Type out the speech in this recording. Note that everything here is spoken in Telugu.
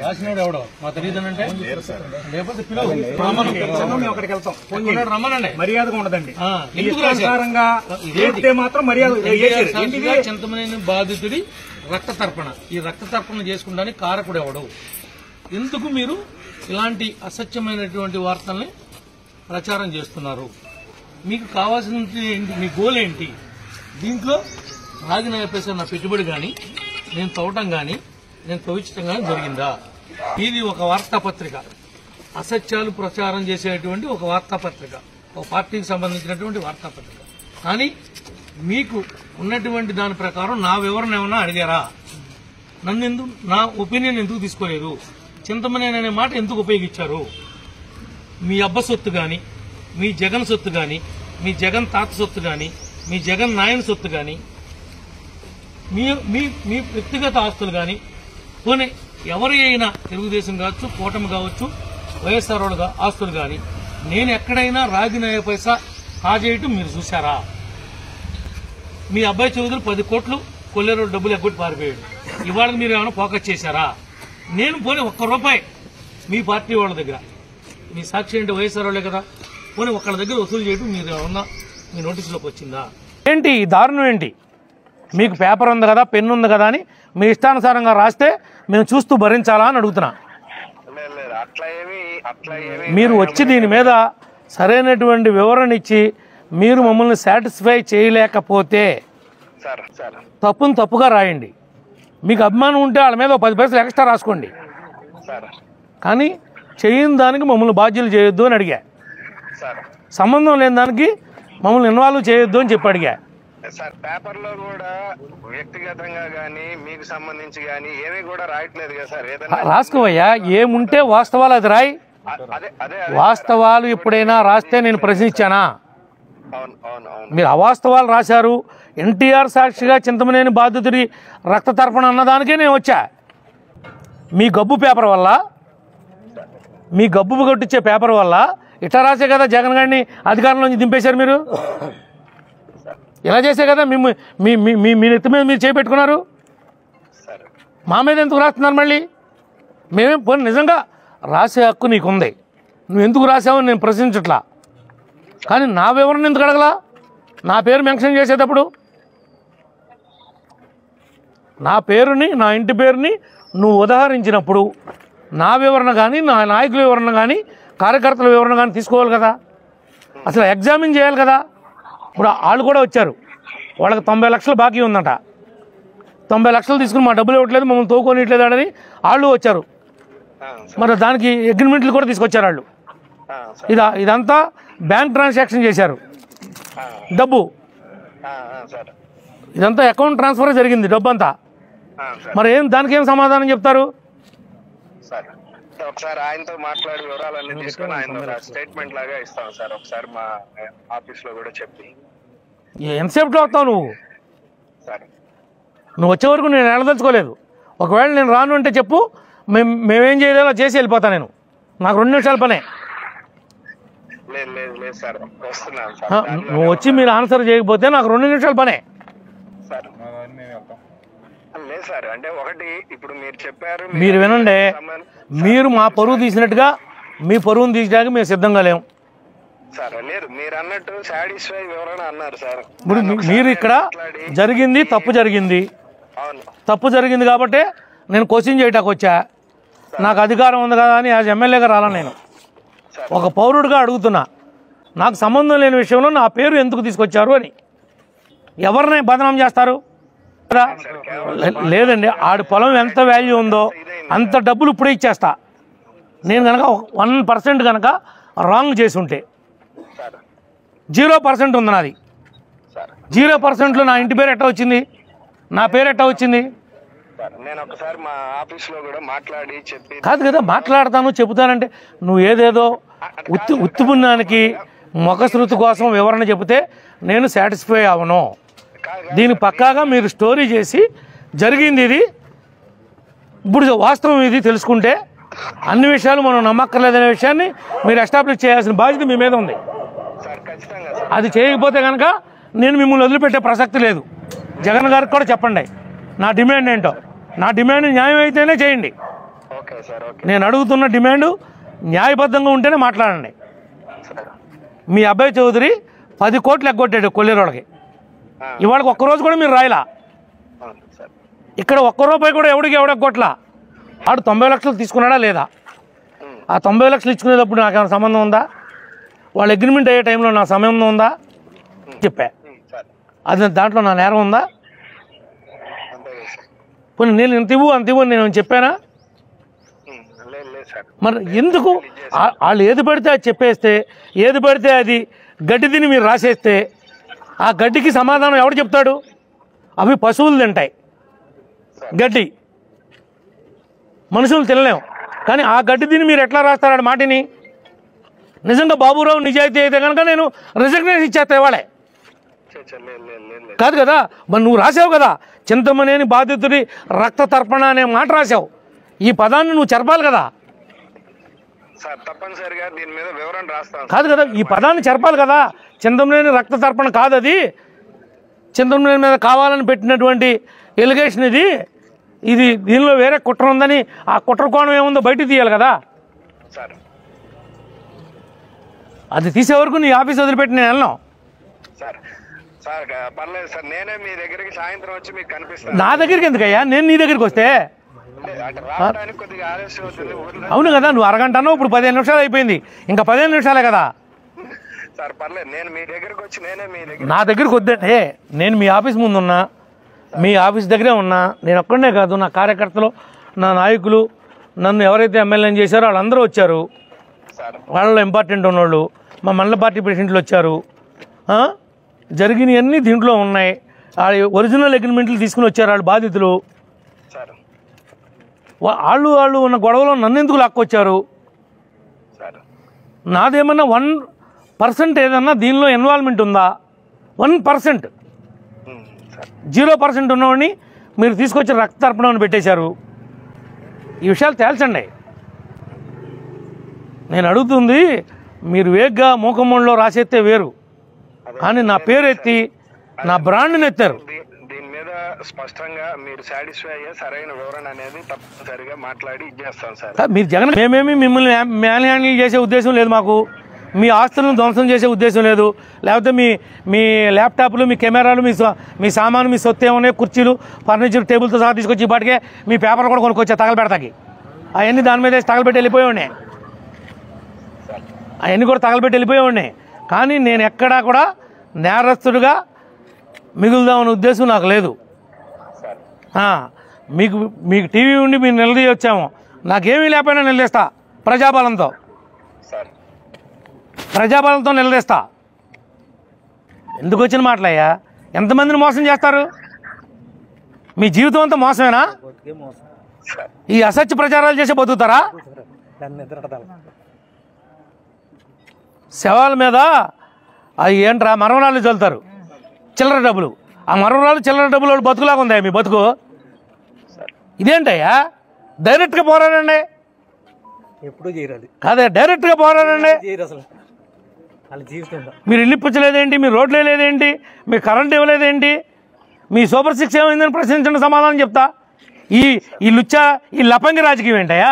రాసినాడు ఎవడో మా తెలియదనంటే లేకపోతే అక్కడికి వెళ్తాం రమ్మనండి. మర్యాదగా ఉండదండి. మాత్రం మర్యాద. చింతమనేని బాధితుడి రక్త తర్పణ, ఈ రక్త తర్పణ చేసుకుంటానికి కారకుడు ఎవడు? ఎందుకు మీరు ఇలాంటి అసత్యమైనటువంటి వార్తల్ని ప్రచారం చేస్తున్నారు? మీకు కావాల్సిన ఏంటి? మీ గోల్ ఏంటి? దీంట్లో రాజనగర్ నా పెట్టుబడి కానీ, నేను తవ్వటం కానీ, నేను తవ్వించడం కానీ జరిగిందా? ఇది ఒక వార్తాపత్రిక, అసత్యాలు ప్రచారం చేసేటువంటి ఒక వార్తాపత్రిక, ఒక పార్టీకి సంబంధించినటువంటి వార్తాపత్రిక. కానీ మీకు ఉన్నటువంటి దాని ప్రకారం నా వివరణ ఏమన్నా అడిగారా? నన్ను ఎందుకు, నా ఒపీనియన్ ఎందుకు తీసుకోలేదు? చింతమనేని అనే మాట ఎందుకు ఉపయోగించారు? మీ అబ్బ సొత్తు గాని, మీ జగన్ సొత్తు గాని, మీ జగన్ తాత సొత్తు గాని, మీ జగన్ నాయన సొత్తు గాని, మీ వ్యక్తిగత ఆస్తులు గాని, పోనీ ఎవరి అయినా తెలుగుదేశం కావచ్చు, కూటమి కావచ్చు, వైఎస్ఆర్ ఆస్తులు గాని నేను ఎక్కడైనా రాజనగర్ పైసా కాజేయటం మీరు చూశారా? మీ అబ్బాయి చౌదరి 10 కోట్లు కొల్లేరు డబ్బులు ఎగ్గొట్టి పారిపోయాడు. ఇవాళ మీరు ఏమైనా ఫోకస్ చేశారా? నేను పోనీ ₹1 మీ పార్టీ వాళ్ళ దగ్గర, మీ సాక్షి అంటే వైఎస్ఆర్ వాళ్ళే కదా, పోనీ ఒకళ్ళ దగ్గర వసూలు చేయడం మీరు ఏమన్నా మీ నోటీసులోకి వచ్చిందా? ఏంటి ఈ దారుణం ఏంటి? మీకు పేపర్ ఉంది కదా, పెన్ను ఉంది కదా అని మీ ఇష్టానుసారంగా రాస్తే మేము చూస్తూ భరించాలా అని అడుగుతున్నా. మీరు వచ్చి దీని మీద సరైనటువంటి వివరణ ఇచ్చి మీరు మమ్మల్ని సాటిస్ఫై చేయలేకపోతే తప్పును తప్పుగా రాయండి. మీకు అభిమానం ఉంటే వాళ్ళ మీద 10 పైసలు ఎక్స్ట్రా రాసుకోండి. కానీ చేయని దానికి మమ్మల్ని బాధ్యులు చేయొద్దు అని అడిగా. సంబంధం లేని దానికి మమ్మల్ని ఇన్వాల్వ్ చేయొద్దు అని చెప్పి అడిగా. సార్ పేపర్లో కూడా వ్యక్తిగతంగా గానీ మీకు సంబంధించి గానీ ఏమీ కూడా రాయట్లేదు కదా సార్. ఏదైనా రాసుకోవయ్యా, ఏముంటే వాస్తవాలు అది రాయి. వాస్తవాలు ఎప్పుడైనా రాస్తే నేను ప్రశ్నించానా? మీరు అవాస్తవాలు రాశారు. ఎన్టీఆర్ సాక్షిగా చింతమనేని బాధితుడి రక్త తర్పణ అన్నదానికే నేను వచ్చా. మీ గబ్బు పేపర్ వల్ల, మీ గబ్బు కొట్టించే పేపర్ వల్ల ఇట్లా రాసే కదా జగన్ గారిని అధికారంలోంచి దింపేశారు. మీరు ఇలా చేసే కదా మీ నెత్తి మీద మీరు చేపెట్టుకున్నారు. మా మీద ఎందుకు రాస్తున్నారు మళ్ళీ? మేమేం పోనీ నిజంగా రాసే హక్కు నీకుంది, నువ్వు ఎందుకు రాసావని నేను ప్రశ్నించట్లా. కానీ నా వివరణ ఎందుకు అడగలా? నా పేరు మెన్షన్ చేసేటప్పుడు నా పేరుని, నా ఇంటి పేరుని నువ్వు ఉదాహరించినప్పుడు నా వివరణ కానీ, నా నాయకుల వివరణ కానీ, కార్యకర్తల వివరణ కానీ తీసుకోవాలి కదా. అసలు ఎగ్జామిన్ చేయాలి కదా. ఇప్పుడు వాళ్ళు కూడా వచ్చారు, వాళ్ళకి 90 లక్షలు బాకీ ఉందంట. 90 లక్షలు తీసుకుని మా డబ్బులు ఇవ్వట్లేదు, మమ్మల్ని తోకొనిట్లేదు అని వాళ్ళు వచ్చారు. మరి దానికి అగ్రిమెంట్లు కూడా తీసుకొచ్చారు వాళ్ళు. ఇదంతా బ్యాంక్ ట్రాన్సాక్షన్ చేశారు. డబ్బు ఇదంతా అకౌంట్ ట్రాన్స్ఫర్ జరిగింది, డబ్బు అంతా. మరి దానికి ఏం సమాధానం చెప్తారు? ఒకసారి ఆయనతో మాట్లాడి వివరాలన్నీ తీసుకొని ఆయన స్టేట్మెంట్ లాగా ఇస్తాం సార్. ఒకసారి మా ఆఫీస్ లో కూడా చెప్పి. ఎంతసేపులో వస్తావు నువ్వు? నువ్వు వచ్చే వరకు నేను వెళ్ళదలుచుకోలేదు. ఒకవేళ నేను రాను అంటే చెప్పు, మేమేం చేయలేదో చేసి వెళ్ళిపోతా. నేను నాకు 2 నిమిషాల పనే. నువ్వు వచ్చి మీరు ఆన్సర్ చేయకపోతే నాకు 2 నిమిషాల పనే. మీరు వినండి, మీరు మా పరువు తీసినట్టుగా మీ పరువును తీయడానికి మేము సిద్ధంగా లేము. ఇప్పుడు మీరు ఇక్కడ జరిగింది తప్పు జరిగింది, తప్పు జరిగింది కాబట్టి నేను క్వశ్చన్ చేయటానికి వచ్చా. నాకు అధికారం ఉంది కదా అని యాజ్ ఎమ్మెల్యేగా రాలా. నేను ఒక పౌరుడిగా అడుగుతున్నా, నాకు సంబంధం లేని విషయంలో నా పేరు ఎందుకు తీసుకొచ్చారు అని. ఎవరిని బదనాం చేస్తారు? లేదండి, ఆడి పొలం ఎంత వాల్యూ ఉందో అంత డబ్బులు ఇప్పుడే ఇచ్చేస్తా. నేను కనుక 1% కనుక రాంగ్ చేసి ఉంటే 0% ఉంది నాది. 0%లో నా ఇంటి పేరు ఎట్టా వచ్చింది? నా పేరు ఎట్టా వచ్చింది? కాదు కదా మాట్లాడతాను, చెబుతానంటే నువ్వు ఏదేదో ఉత్తుపుణ్యానికి మొఖశృతి కోసం వివరణ చెబితే నేను సాటిస్ఫై అవను. దీని పక్కాగా మీరు స్టోరీ చేసి జరిగింది ఇది, ఇప్పుడు వాస్తవం ఇది తెలుసుకుంటే అన్ని విషయాలు మనం నమ్మక్కర్లేదనే విషయాన్ని మీరు ఎస్టాబ్లిష్ చేయాల్సిన బాధ్యత మీ మీద ఉంది. అది చేయకపోతే కనుక నేను మిమ్మల్ని వదిలిపెట్టే ప్రసక్తి లేదు. జగన్ గారికి కూడా చెప్పండి నా డిమాండ్ ఏంటో. నా డిమాండ్ న్యాయం అయితేనే చేయండి. Okay sir. ఓకే. నేను అడుగుతున్న డిమాండ్ న్యాయబద్ధంగా ఉంటేనే మాట్లాడండి. మీ అబ్బాయి చౌదరి 10 కోట్లు ఎగ్గొట్టాడు కొల్లేరోళ్ళకి. ఇవాళకి ఒక్కరోజు కూడా మీరు రాయలా. ఇక్కడ ₹1 కూడా ఎవడెగ్గొట్టలా. ఆడు 90 లక్షలు తీసుకున్నాడా లేదా? ఆ 90 లక్షలు ఇచ్చుకునేటప్పుడు నాకేమైనా సంబంధం ఉందా? వాళ్ళ అగ్రిమెంట్ అయ్యే టైంలో నా సంబంధం ఉందా? చెప్పా. అది దాంట్లో నా నేరం ఉందా? పోనీ నేను ఇంత ఇవ్వు అంత ఇవ్వు నేను చెప్పానా? మరి ఎందుకు వాళ్ళు ఏది పడితే అది చెప్పేస్తే, ఏది పడితే అది గడ్డి తిని మీరు రాసేస్తే ఆ గడ్డికి సమాధానం ఎవడు చెప్తాడు? అవి పశువులు తింటాయి గడ్డి, మనుషులు తినలేము. కానీ ఆ గడ్డి తిని మీరు ఎట్లా రాస్తారు ఆ మాటిని? నిజంగా బాబురావు నిజాయితీ అయితే కనుక నేను రిజగ్నేషన్ ఇచ్చేస్తా ఇవాళే. కాదు కదా, మరి నువ్వు రాసావు కదా చింతమనేని బాధితుడి రక్త తర్పణ అనే మాట రాసావు. ఈ పదాన్ని నువ్వు చెరపాలి కదా. తప్పనిసరిగా దీని మీద వివరణ రాస్తాను. కాదు కదా, ఈ పదాన్ని చెరపాలి కదా. చింతమనేని రక్త తర్పణ కాదు అది. చింతమనేని మీద కావాలని పెట్టినటువంటి ఎలిగేషన్ ఇది. దీనిలో వేరే కుట్ర ఉందని ఆ కుట్ర కోణం ఏముందో బయటికి తీయాలి కదా. అది తీసే వరకు నీ ఆఫీస్ వదిలిపెట్టి నేను వెళ్ళను. పర్లేదు సార్, నేనే మీ దగ్గరికి సాయంత్రం వచ్చి మీకు కనిపిస్తాను. నా దగ్గరికి ఎందుకయ్యా? నేను నీ దగ్గరికి వస్తే అవును కదా. నువ్వు అరగంట అన్నావు, ఇప్పుడు 15 నిమిషాలు అయిపోయింది. ఇంకా 15 నిమిషాలే కదా. సార్ పర్లేదు, నేను మీ దగ్గరికి వచ్చి నేనే మీ దగ్గర. నా దగ్గరికి వద్దంటే నేను మీ ఆఫీస్ ముందు ఉన్నా, మీ ఆఫీస్ దగ్గరే ఉన్నా. నేను ఒక్కడనే కాదు, నా కార్యకర్తలు, నా నాయకులు, నన్ను ఎవరైతే ఎమ్మెల్యేని చేశారో వాళ్ళందరూ వచ్చారు. వాళ్ళలో ఇంపార్టెంట్ ఉన్నోళ్ళు, మా మండల పార్టీ ప్రెసిడెంట్లు వచ్చారు. జరిగినవన్నీ దీంట్లో ఉన్నాయి. ఒరిజినల్ అగ్రిమెంట్లు తీసుకుని వచ్చారు వాళ్ళు బాధితులు. వాళ్ళు ఉన్న గొడవలో నన్ను ఎందుకు లాక్కొచ్చారు? నాదేమన్నా 1% ఏదన్నా దీనిలో ఇన్వాల్వ్మెంట్ ఉందా? 1%, 0% ఉన్నవాడిని మీరు తీసుకొచ్చి రక్త తర్పణని పెట్టేశారు. ఈ విషయాలు తేల్చండి. నేను అడుగుతుంది, మీరు వేగ్గా మూకమ్మలో రాసేస్తే వేరు, కానీ నా పేరు ఎత్తి నా బ్రాండ్ని ఎత్తారు. దీని మీద స్పష్టంగా మీరు సాటిస్ఫై అయ్యే సరైన వివరణ అనేది తప్పనిసరిగా మాట్లాడి ఇచ్చేస్తాం సార్. మీరు జగన్ మేమేమి మిమ్మల్ని మ్యాన్ హ్యాండిల్ చేసే ఉద్దేశం లేదు మాకు. మీ ఆస్తులను ధ్వంసం చేసే ఉద్దేశం లేదు. లేకపోతే మీ ల్యాప్టాప్లు, మీ కెమెరాలు, మీ సామాను, మీ సొత్తు ఏమన్నా కుర్చీలు, ఫర్నిచర్, టేబుల్తో సహా తీసుకొచ్చి ఇప్పటికే మీ పేపర్ కూడా కొనుక్కొచ్చా తగలబెడతాకి. అవన్నీ దాని మీద తగలబెట్టి వెళ్ళిపోయేవాడిని. అవన్నీ కూడా తగలబెట్టి వెళ్ళిపోయేవాడిని. కానీ నేను ఎక్కడా కూడా నేరస్తుడిగా మిగులుదామనే ఉద్దేశం నాకు లేదు. మీకు టీవీ ఉండి మీరు నిలదీయొచ్చాము, నాకేమీ లేకపోయినా నిలదీస్తా. ప్రజాబలంతో నిలదీస్తా. ఎందుకు వచ్చిన మాటలయ్యా? ఎంతమందిని మోసం చేస్తారు? మీ జీవితం అంతా మోసమేనా? ఈ అసత్య ప్రచారాలు చేసి బతుకుతారా? శవాల మీద అవి ఏంట్రా మరమరాలు చల్లుతారు, చిల్లర డబ్బులు. ఆ మరమరాలు చిల్లర డబ్బులు వాళ్ళు బతుకులాగా ఉందా మీ బతుకు? ఇదేంటయ్యా? డైరెక్ట్గా పోరాడండి. ఎప్పుడు చేయరాదు కాదే, డైరెక్ట్గా పోరాడండి. అసలు వాళ్ళ జీవితం మీరు ఇల్లు ఇప్పించలేదేంటి? మీరు రోడ్లు వేయలేదేంటి? మీరు కరెంట్ ఇవ్వలేదేంటి? మీ సూపర్ 6 ఏమైందని ప్రశ్నించండి, సమాధానం చెప్తా. ఈ లుచ్చా, ఈ లపంగి రాజకీయం ఏంటయ్యా?